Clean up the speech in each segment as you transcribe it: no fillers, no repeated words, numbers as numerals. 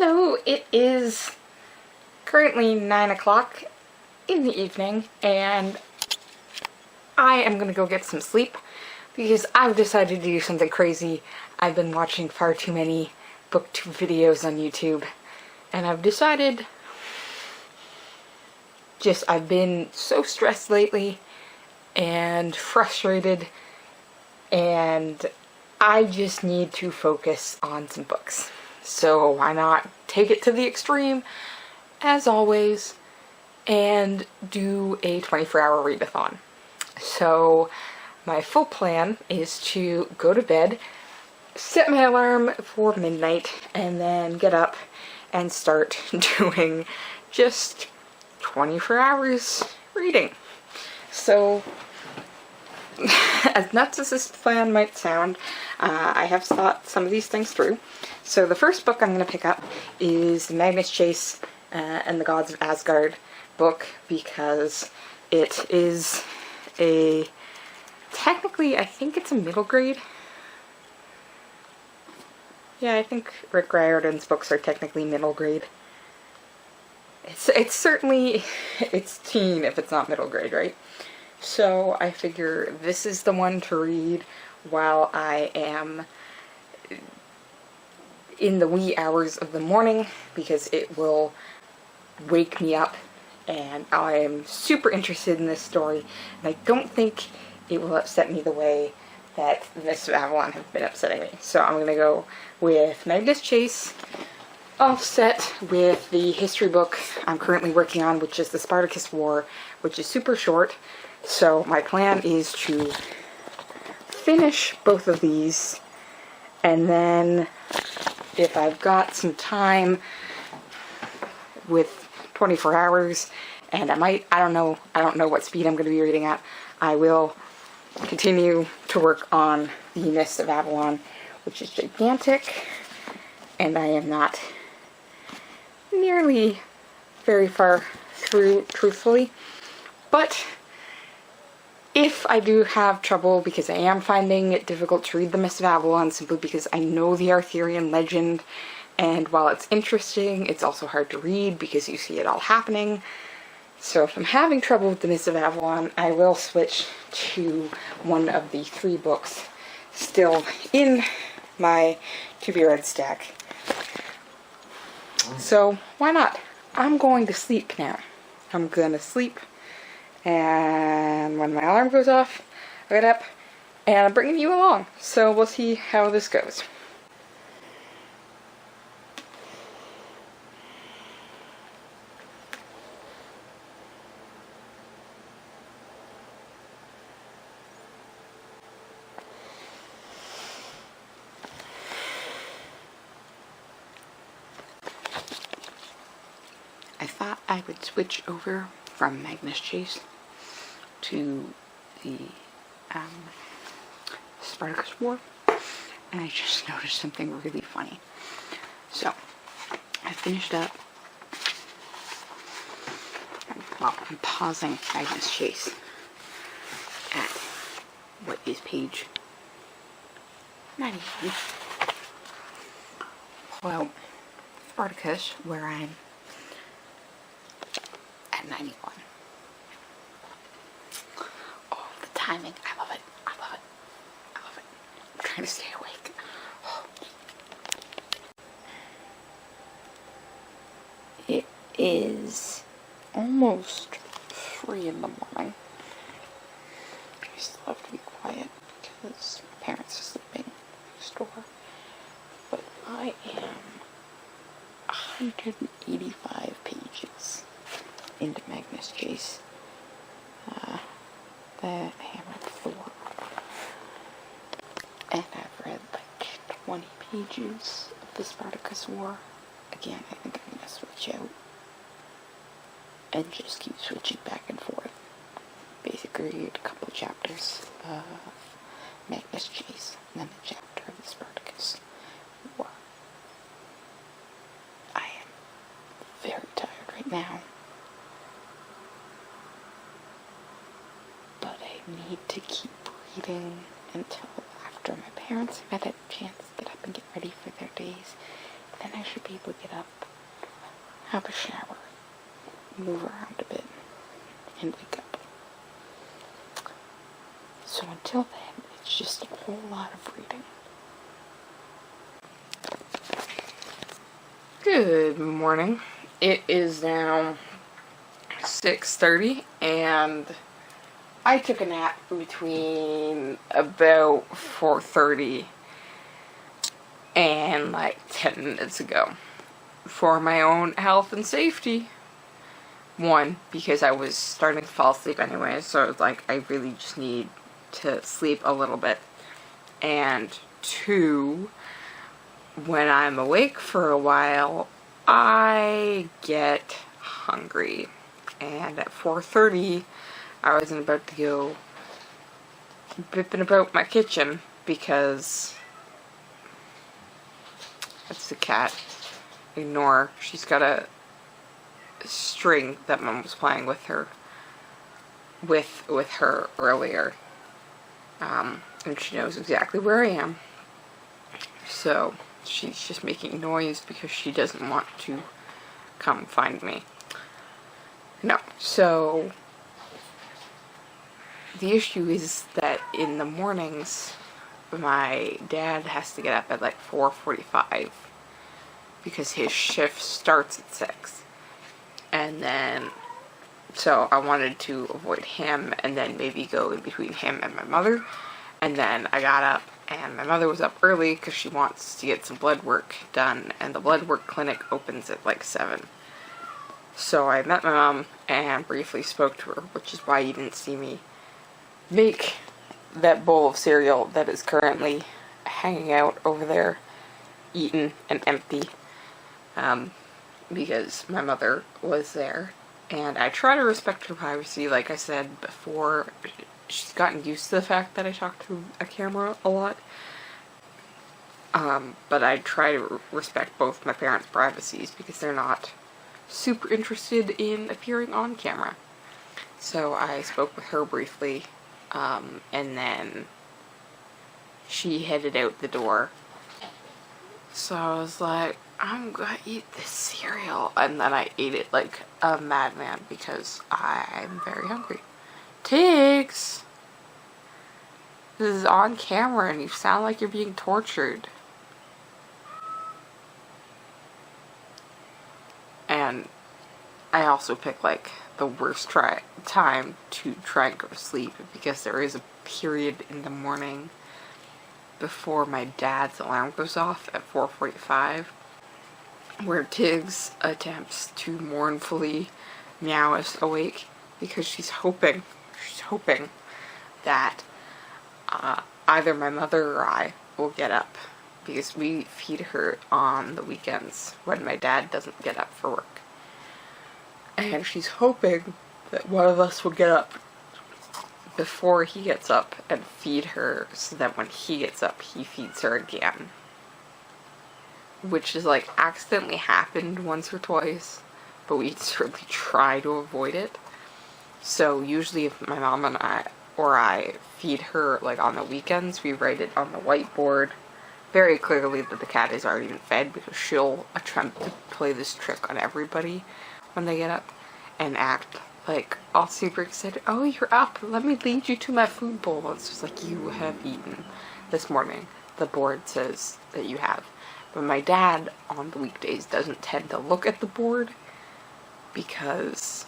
Hello, it is currently 9 o'clock in the evening, and I am gonna go get some sleep because I've decided to do something crazy. I've been watching far too many booktube videos on YouTube, and I've decided I've been so stressed lately and frustrated, and I just need to focus on some books. So why not take it to the extreme, as always, and do a 24-hour readathon. So my full plan is to go to bed, set my alarm for midnight, and then get up and start doing just 24 hours reading. So, as nuts as this plan might sound, I have thought some of these things through. So the first book I'm going to pick up is the Magnus Chase and the Gods of Asgard book, because it is technically, I think it's a middle grade. Yeah, I think Rick Riordan's books are technically middle grade. It's certainly, it's teen if it's not middle grade, right? So I figure this is the one to read while I am in the wee hours of the morning, because it will wake me up, and I am super interested in this story, and I don't think it will upset me the way that the Mists of Avalon have been upsetting me. So I'm going to go with Magnus Chase, offset with the history book I'm currently working on, which is the Spartacus War, which is super short. So my plan is to finish both of these, and then if I've got some time with 24 hours, and I don't know what speed I'm going to be reading at, I will continue to work on the Mists of Avalon, which is gigantic, and I am not nearly very far through, truthfully. But if I do have trouble, because I am finding it difficult to read the Mists of Avalon simply because I know the Arthurian legend, and while it's interesting, it's also hard to read because you see it all happening. So if I'm having trouble with the Mists of Avalon, I will switch to one of the 3 books still in my to-be-read stack. So why not? I'm going to sleep now. I'm gonna sleep, and when my alarm goes off, I get up, and I'm bringing you along. So we'll see how this goes. I thought I would switch over from Magnus Chase to the Spartacus War, and I just noticed something really funny. So, I finished up, well, I'm pausing Magnus Chase at what is page 91. Well, Spartacus, where I'm at 91. Oh, the timing. I love it. I love it. I love it. I'm trying to stay awake. It is almost 3 in the morning. I still have to be quiet because my parents are sleeping next door. But I am 185 pages into Magnus Chase, the Hammer of Thor, and I've read like 20 pages of the Spartacus War. Again, I think I'm gonna switch out and just keep switching back and forth. Basically read a couple of chapters of Magnus Chase and then a chapter of the Spartacus War. I am very tired right now, but I need to keep reading until after my parents have had a chance to get up and get ready for their days. then I should be able to get up, have a shower, move around a bit, and wake up. So until then, it's just a whole lot of reading. Good morning. It is now 6:30 and I took a nap between about 4:30 and like 10 minutes ago for my own health and safety. One, because I was starting to fall asleep anyway, so it's like I really just need to sleep a little bit. And two, when I'm awake for a while, I get hungry. And at 4:30, I wasn't about to go bipping about my kitchen because that's the cat. Ignore. She's got a string that Mom was playing with her earlier. And she knows exactly where I am. So she's just making noise because she doesn't want to come find me. No. So the issue is that in the mornings, my dad has to get up at like 4:45 because his shift starts at 6. And then, so I wanted to avoid him and then maybe go in between him and my mother. And then I got up and my mother was up early because she wants to get some blood work done. And the blood work clinic opens at like 7. So I met my mom and briefly spoke to her, which is why you didn't see me make that bowl of cereal that is currently hanging out over there, eaten and empty. Because my mother was there, and I try to respect her privacy. Like I said before, she's gotten used to the fact that I talk to a camera a lot. But I try to respect both my parents' privacies because they're not super interested in appearing on camera. So I spoke with her briefly, and then she headed out the door. So I was like, I'm gonna eat this cereal. And then I ate it like a madman because I'm very hungry. Tiggs! This is on camera and you sound like you're being tortured. And I also picked like the worst time to try and go to sleep because there is a period in the morning before my dad's alarm goes off at 4:45 where Tiggs attempts to mournfully meow us awake because she's hoping that either my mother or I will get up because we feed her on the weekends when my dad doesn't get up for work. And she's hoping that one of us will get up before he gets up and feed her so that when he gets up, he feeds her again. Which is like accidentally happened once or twice, but we certainly try to avoid it. So usually if my mom and I feed her like on the weekends, we write it on the whiteboard very clearly that the cat is already been fed because she'll attempt to play this trick on everybody when they get up and act like all super excited. Oh, you're up. Let me lead you to my food bowl. It's just like, you have eaten this morning. The board says that you have. But my dad on the weekdays doesn't tend to look at the board because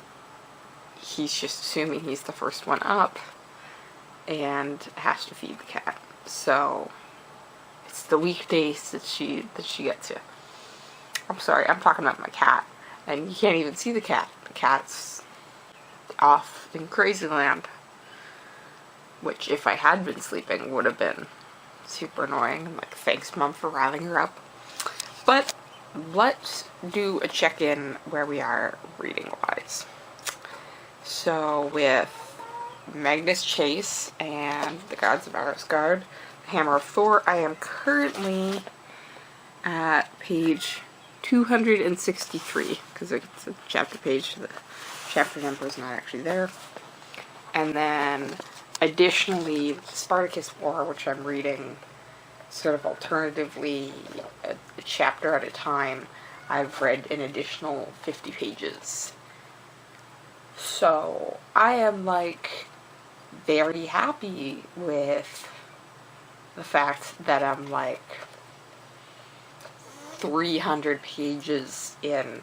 he's just assuming he's the first one up and has to feed the cat. So it's the weekdays that she gets you. I'm sorry, I'm talking about my cat. And you can't even see the cat. The cat's off in crazy land. Which, if I had been sleeping, would have been super annoying. I'm like, thanks, Mom, for riling her up. But let's do a check-in where we are reading-wise. So, with Magnus Chase and the Gods of Asgard, Hammer of Thor, I am currently at page 263, because it's a chapter page, so the chapter number is not actually there. And then, additionally, Spartacus War, which I'm reading sort of alternatively, a chapter at a time, I've read an additional 50 pages. So I am like very happy with the fact that I'm like 300 pages in,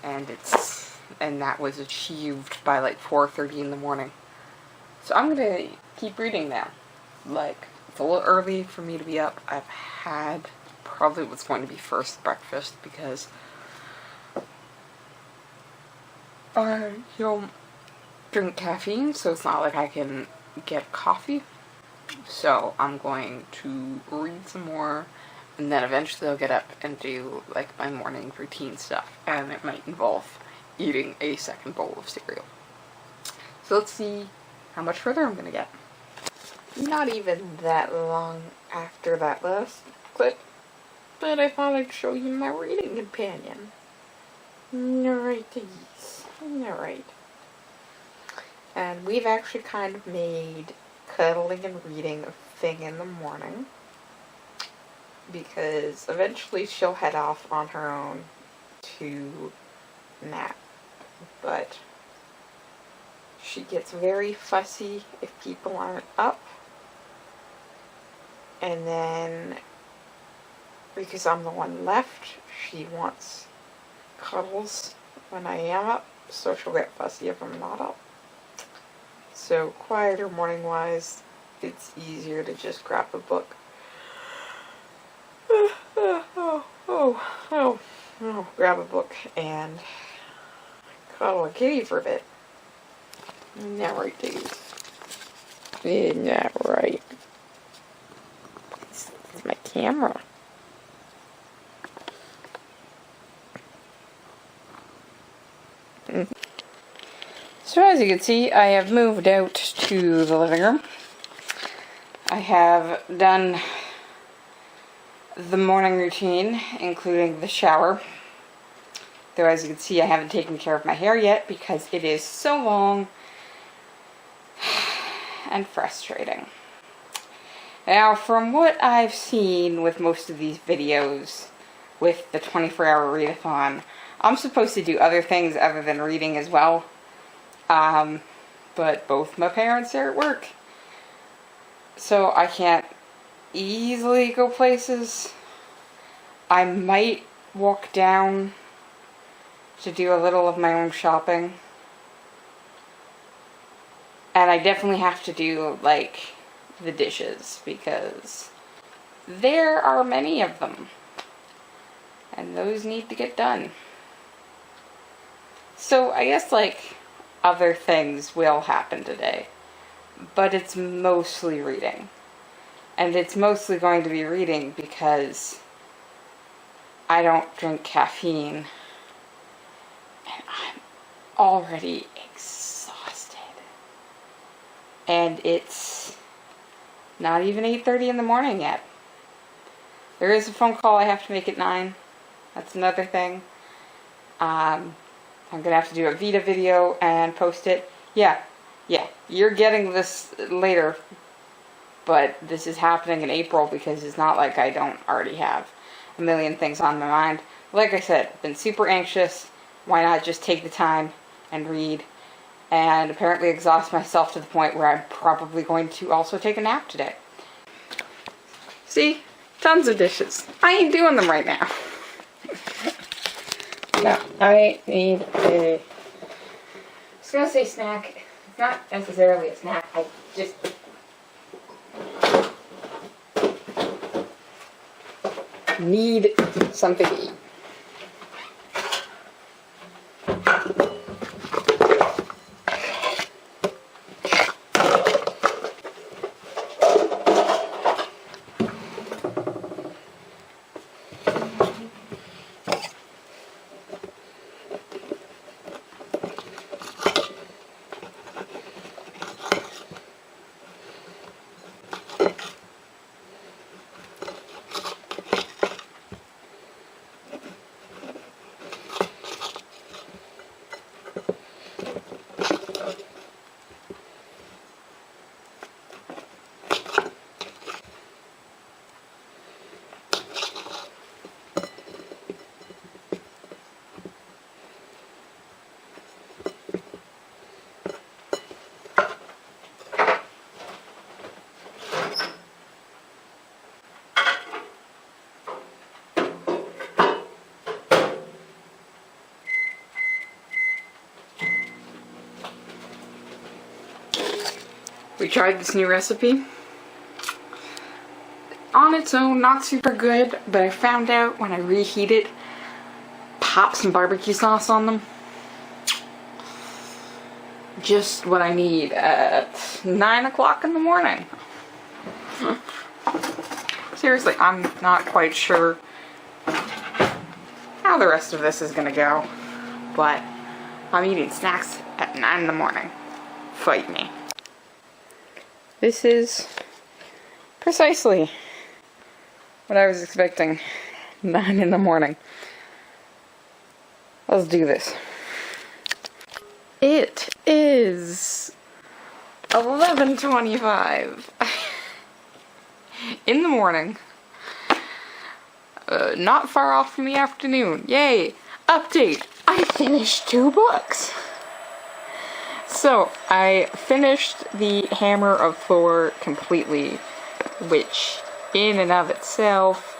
and that was achieved by like 4:30 in the morning. So I'm gonna keep reading now. Like, it's a little early for me to be up. I've had probably what's going to be first breakfast because I don't drink caffeine, so it's not like I can get coffee. So I'm going to read some more, and then eventually I'll get up and do like my morning routine stuff, and it might involve eating a second bowl of cereal. So let's see how much further I'm gonna get. Not even that long after that last clip, but I thought I'd show you my reading companion. Alrighties. Alright. And we've actually kind of made cuddling and reading a thing in the morning, because eventually she'll head off on her own to nap, but she gets very fussy if people aren't up, and then because I'm the one left, she wants cuddles when I am up, so she'll get fussy if I'm not up. So quieter morning-wise, it's easier to just grab a book. Grab a book and cuddle a kitty for a bit. Isn't that right, dude? Isn't that right? It's my camera. So as you can see, I have moved out to the living room. I have done the morning routine, including the shower. Though as you can see, I haven't taken care of my hair yet because it is so long and frustrating. Now, from what I've seen with most of these videos with the 24-hour readathon, I'm supposed to do other things other than reading as well. But both my parents are at work, so I can't easily go places. I might walk down to do a little of my own shopping. And I definitely have to do, like, the dishes, because there are many of them. And those need to get done. So I guess, like, other things will happen today. But it's mostly reading. And it's mostly going to be reading because I don't drink caffeine. And I'm already exhausted. And it's not even 8:30 in the morning yet. There is a phone call I have to make at 9. That's another thing. I'm going to have to do a Vita video and post it. Yeah, you're getting this later, but this is happening in April because it's not like I don't already have a million things on my mind. Like I said, I've been super anxious. Why not just take the time and read? And apparently exhaust myself to the point where I'm probably going to also take a nap today. See? Tons of dishes. I ain't doing them right now. No, I need a... I was gonna say snack. It's not necessarily a snack. I just... need something to eat. We tried this new recipe. On its own, not super good, but I found out when I reheat it, pop some barbecue sauce on them. Just what I need at 9 o'clock in the morning. Seriously, I'm not quite sure how the rest of this is gonna go, but I'm eating snacks at 9 in the morning. Fight me. This is precisely what I was expecting. 9 in the morning. Let's do this. It is 11:25 in the morning. Not far off from the afternoon. Yay! Update! I finished 2 books! So, I finished the Hammer of Thor completely, which in and of itself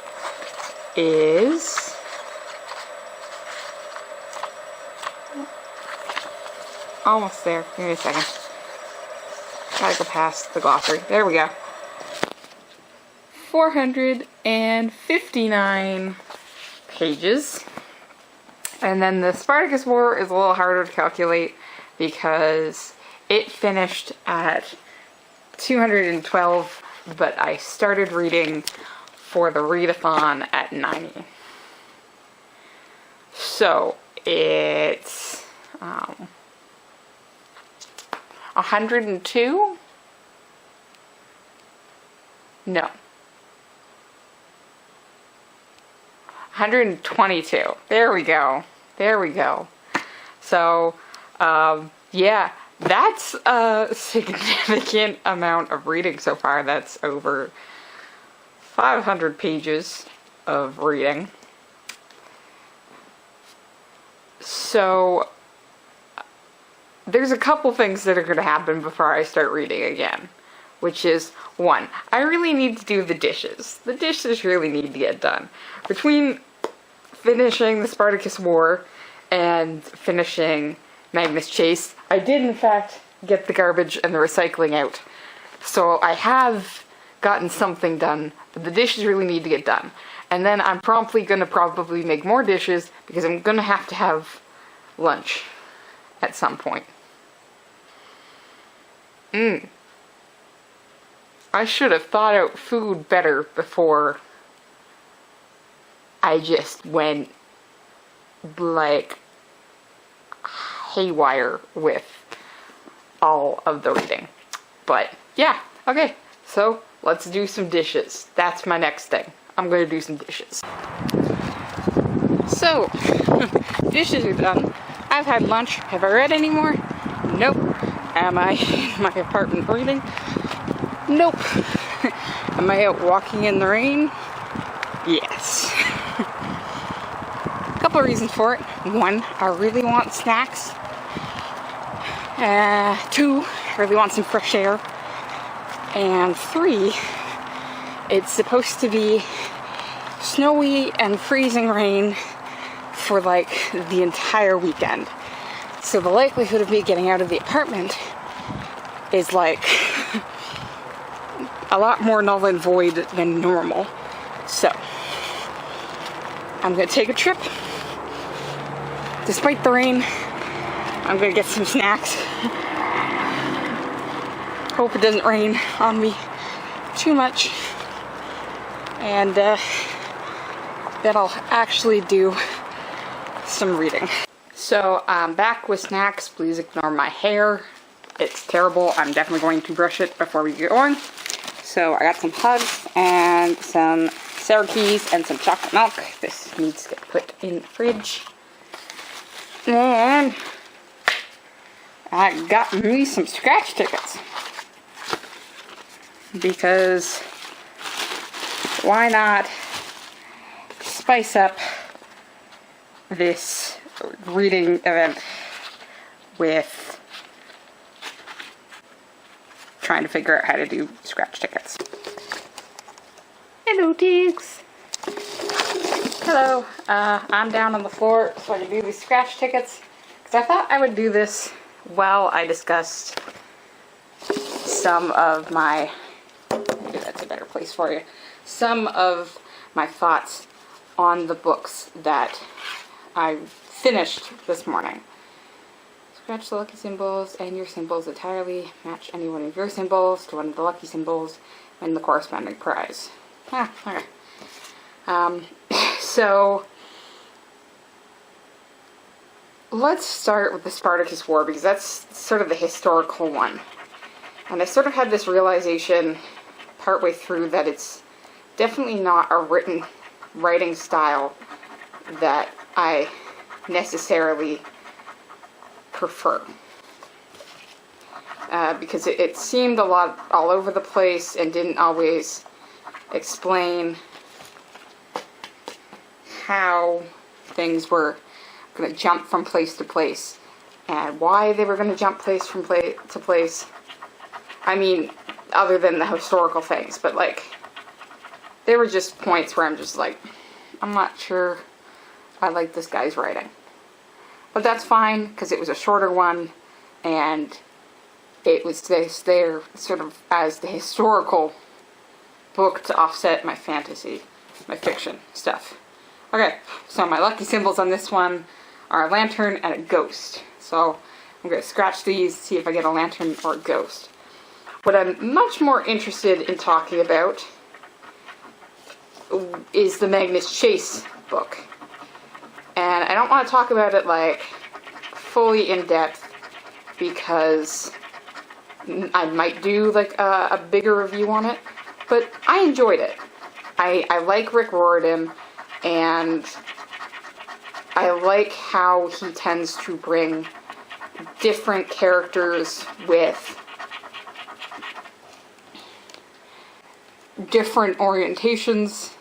is almost there. Give me a second. Gotta go past the glossary. There we go. 459 pages. And then the Spartacus War is a little harder to calculate because it finished at 212, but I started reading for the readathon at 90. So it's 102? No. 122. There we go. There we go. So, yeah, that's a significant amount of reading so far. That's over 500 pages of reading. So, there's a couple things that are going to happen before I start reading again. Which is, 1, I really need to do the dishes. The dishes really need to get done. Between finishing the Spartacus War and finishing Magnus Chase, I did in fact get the garbage and the recycling out. So I have gotten something done, but the dishes really need to get done. And then I'm promptly going to probably make more dishes because I'm going to have lunch at some point. I should have thought out food better before I just went, like, haywire with all of the reading. But, yeah, okay, so let's do some dishes. That's my next thing. I'm gonna do some dishes. So, dishes are done. I've had lunch. Have I read anymore? Nope. Am I in my apartment reading? Nope. Am I out walking in the rain? Yes. A couple of reasons for it. 1, I really want snacks. 2, I really want some fresh air. And 3, it's supposed to be snowy and freezing rain for like the entire weekend. So the likelihood of me getting out of the apartment is like a lot more null and void than normal. So, I'm gonna take a trip. Despite the rain, I'm gonna get some snacks. Hope it doesn't rain on me too much. And then I'll actually do some reading. So, I'm back with snacks. Please ignore my hair. It's terrible. I'm definitely going to brush it before we get going. So I got some hugs and some sour keys and some chocolate milk. This needs to get put in the fridge. And I got me some scratch tickets. Because why not spice up this reading event with trying to figure out how to do scratch tickets. Hello, Tiggs. Hello. I'm down on the floor so I can do these scratch tickets. Because I thought I would do this while I discussed some of my, maybe that's a better place for you, some of my thoughts on the books that I finished this morning. Scratch the lucky symbols and your symbols entirely. Match any one of your symbols to one of the lucky symbols. Win the corresponding prize. Okay. So, let's start with the Spartacus War, because that's sort of the historical one. And I sort of had this realization partway through that it's definitely not a writing style that I necessarily prefer. Because it seemed a lot all over the place and didn't always explain how things were going to jump from place to place and why they were going to jump from place to place. I mean, other than the historical things, but like, there were just points where I'm just like, I'm not sure I like this guy's writing. But that's fine, because it was a shorter one, and it was there sort of as the historical book to offset my fantasy, my fiction stuff. Okay, so my lucky symbols on this one are a lantern and a ghost. So I'm going to scratch these, see if I get a lantern or a ghost. What I'm much more interested in talking about is the Magnus Chase book. And I don't want to talk about it like fully in depth, because I might do like a bigger review on it, but I enjoyed it. I like Rick Riordan, and I like how he tends to bring different characters with different orientations.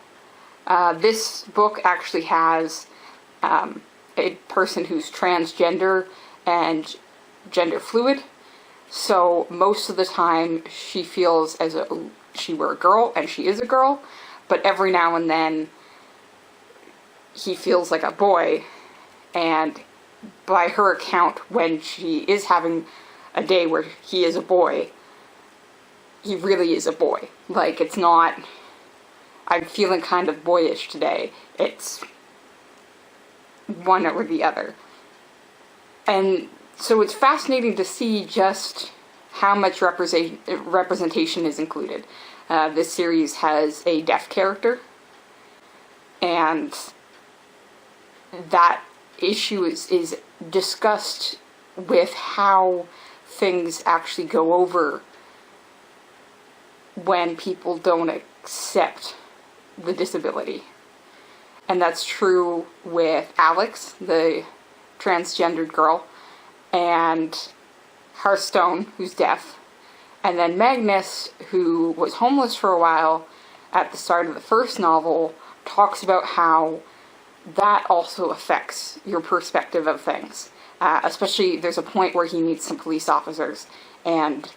This book actually has a person who's transgender and gender fluid, so most of the time she feels as though she were a girl, and she is a girl, but every now and then he feels like a boy, and by her account, when she is having a day where he is a boy, he really is a boy. Like, it's not, I'm feeling kind of boyish today. It's one or the other. And so it's fascinating to see just how much representation is included. This series has a deaf character, and that issue is discussed with how things actually go over when people don't accept the disability. And that's true with Alex, the transgendered girl, and Hearthstone, who's deaf, and then Magnus, who was homeless for a while at the start of the first novel, talks about how that also affects your perspective of things. Especially, there's a point where he meets some police officers, and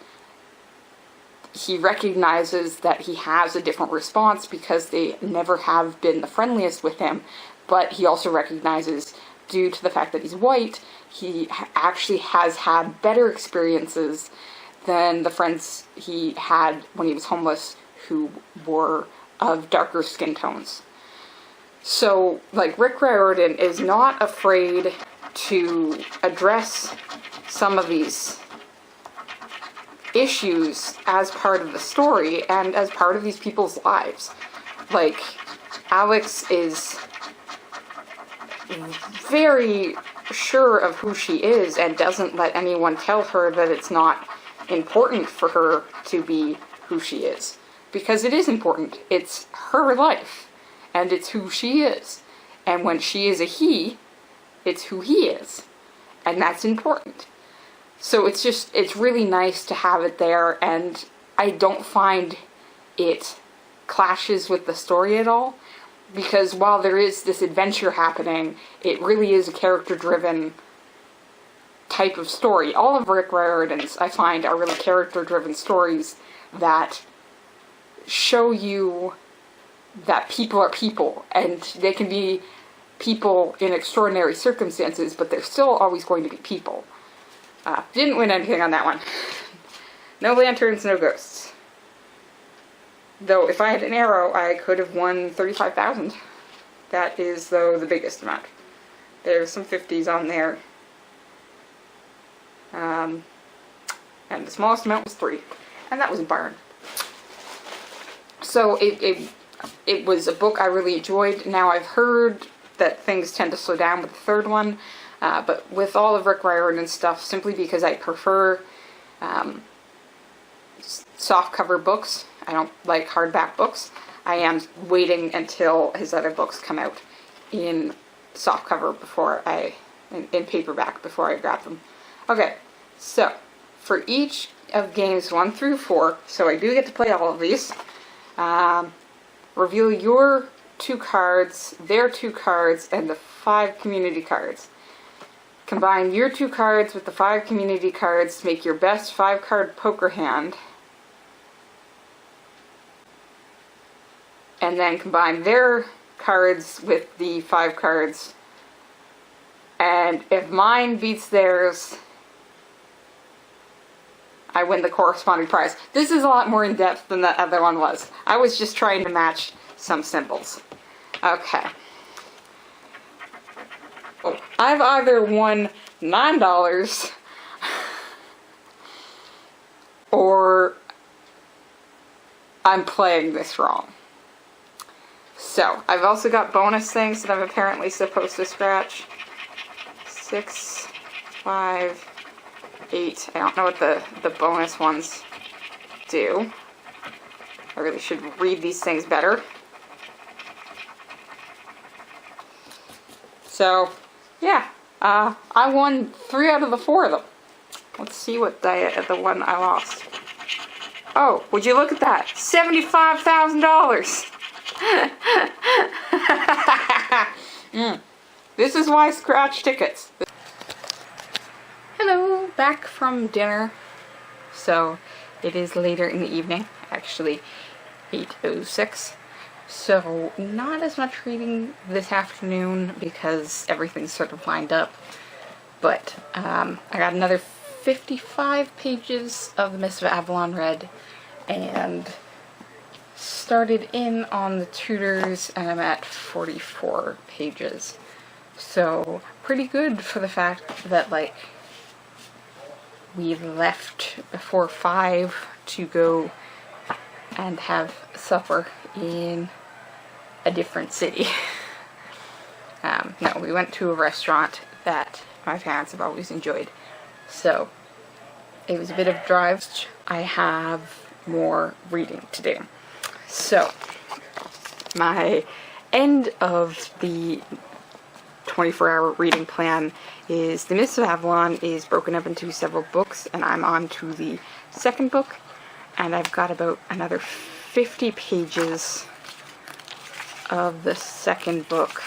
he recognizes that he has a different response because they never have been the friendliest with him, but he also recognizes, due to the fact that he's white, he actually has had better experiences than the friends he had when he was homeless who were of darker skin tones. So, like, Rick Riordan is not afraid to address some of these issues as part of the story and as part of these people's lives. Like, Alex is very sure of who she is and doesn't let anyone tell her that it's not important for her to be who she is. Because it is important. It's her life. And it's who she is. And when she is a he, it's who he is. And that's important. So it's really nice to have it there, and I don't find it clashes with the story at all, because while there is this adventure happening, it really is a character-driven type of story. All of Rick Riordan's, I find, are really character-driven stories that show you that people are people, and they can be people in extraordinary circumstances, but they're still always going to be people. Didn't win anything on that one. No lanterns, no ghosts. Though, if I had an arrow, I could have won 35,000. That is, though, the biggest amount. There's some 50s on there. And the smallest amount was 3. And that was a barn. So, it was a book I really enjoyed. Now, I've heard that things tend to slow down with the third one. But with all of Rick Riordan stuff, simply because I prefer softcover books, I don't like hardback books, I am waiting until his other books come out in softcover before in paperback before I grab them. Okay, so for each of games 1 through 4, so I do get to play all of these, reveal your 2 cards, their 2 cards, and the 5 community cards. Combine your 2 cards with the 5 community cards to make your best 5-card poker hand. And then combine their cards with the 5 cards. And if mine beats theirs, I win the corresponding prize. This is a lot more in-depth than the other one was. I was just trying to match some symbols. Okay. Oh, I've either won $9 or I'm playing this wrong. So, I've also got bonus things that I'm apparently supposed to scratch. 6, 5, 8. I don't know what the bonus ones do. I really should read these things better. So, yeah, I won 3 out of the 4 of them. Let's see what the one I lost. Oh, would you look at that? $75,000! This is why I scratch tickets. Hello, back from dinner. So, it is later in the evening, actually 8:06. So, not as much reading this afternoon because everything's sort of lined up. But, I got another 55 pages of The Mists of Avalon read, and started in on the Tudors, and I'm at 44 pages. So, pretty good for the fact that, like, we left before 5 to go and have supper in a different city. No, we went to a restaurant that my parents have always enjoyed. So, it was a bit of a drive. I have more reading to do. So, my end of the 24-hour reading plan is The Mists of Avalon is broken up into several books, and I'm on to the second book, and I've got about another 50 pages of the second book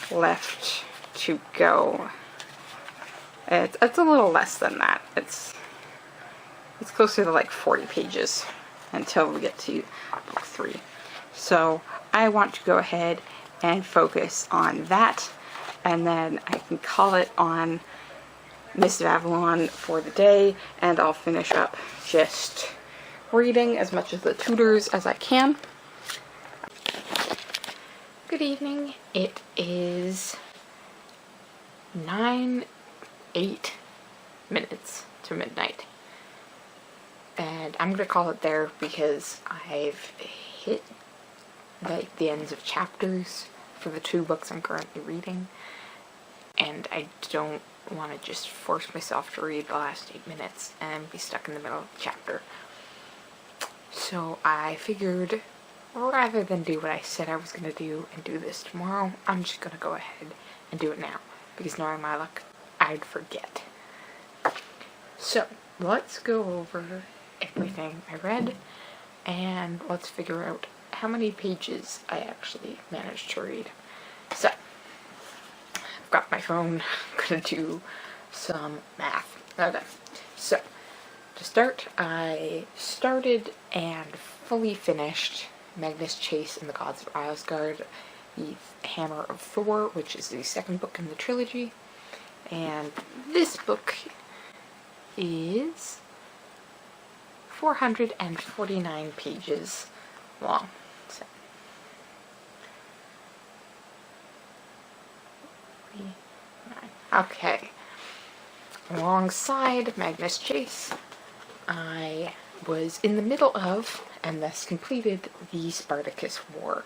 left to go. It's a little less than that. It's closer to like 40 pages until we get to book 3. So I want to go ahead and focus on that, and then I can call it on Mists of Avalon for the day, and I'll finish up just reading as much of the Tudors as I can. Good evening. It is 9:08 to midnight. And I'm gonna call it there because I've hit like the ends of chapters for the 2 books I'm currently reading, and I don't want to just force myself to read the last 8 minutes and be stuck in the middle of the chapter. So I figured, rather than do what I said I was gonna do and do this tomorrow, I'm just gonna go ahead and do it now, because knowing my luck, I'd forget. So let's go over everything I read, and let's figure out how many pages I actually managed to read. So, I've got my phone, I'm gonna do some math. Okay, so, to start, I started and fully finished Magnus Chase and the Gods of Isgard, the Hammer of Thor, which is the second book in the trilogy, and this book is 449 pages long. So, okay. Alongside Magnus Chase, I was in the middle of, and thus completed, the Spartacus War.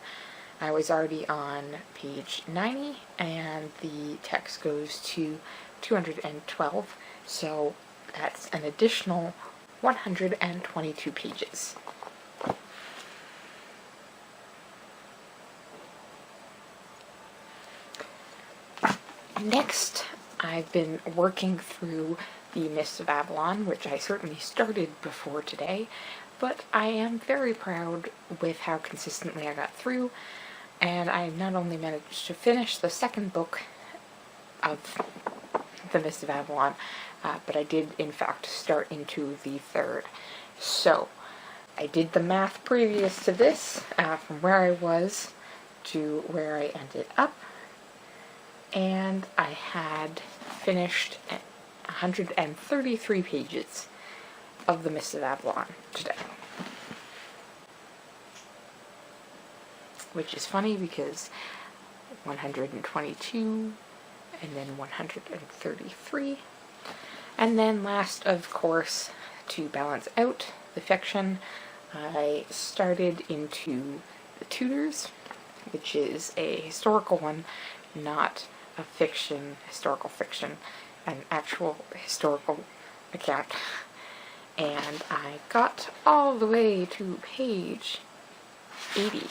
I was already on page 90, and the text goes to 212, so that's an additional 122 pages. Next, I've been working through the Mists of Avalon, which I certainly started before today, but I am very proud with how consistently I got through, and I not only managed to finish the second book of the Mists of Avalon, but I did in fact start into the third. So, I did the math previous to this, from where I was to where I ended up, and I had finished 133 pages of the Mists of Avalon today. Which is funny because 122 and then 133. And then last, of course, to balance out the fiction, I started into the Tudors, which is a historical one, not a fiction, historical fiction, an actual historical account. And I got all the way to page 80.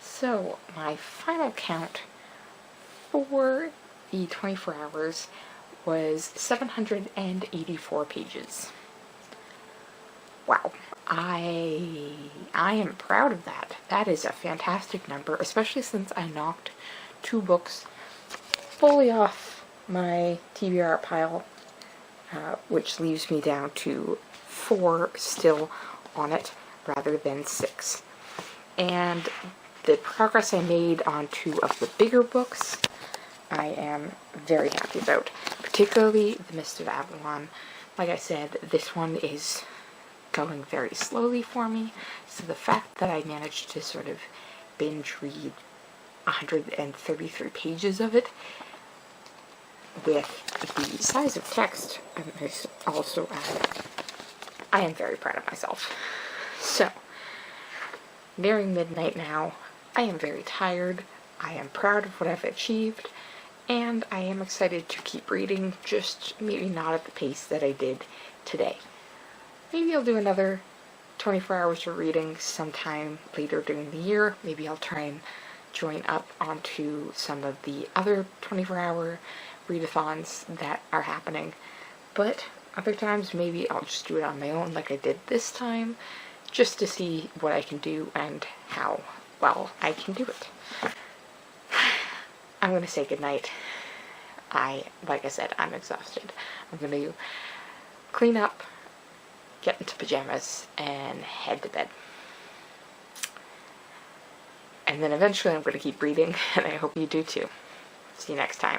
So, my final count for the 24 hours was 784 pages. Wow. I am proud of that. That is a fantastic number, especially since I knocked 2 books fully off my TBR pile, which leaves me down to 4 still on it rather than 6. And the progress I made on 2 of the bigger books, I am very happy about. Particularly the Mists of Avalon. Like I said, this one is going very slowly for me, so the fact that I managed to sort of binge read 133 pages of it with the size of text also I am very proud of myself. So, nearing midnight now, I am very tired, I am proud of what I've achieved, and I am excited to keep reading, just maybe not at the pace that I did today. Maybe I'll do another 24 hours of reading sometime later during the year. Maybe I'll try and join up onto some of the other 24-hour readathons that are happening. But other times, maybe I'll just do it on my own like I did this time, just to see what I can do and how well I can do it. I'm going to say goodnight. Like I said, I'm exhausted. I'm going to clean up, get into pajamas, and head to bed. And then eventually I'm going to keep reading, and I hope you do too. See you next time.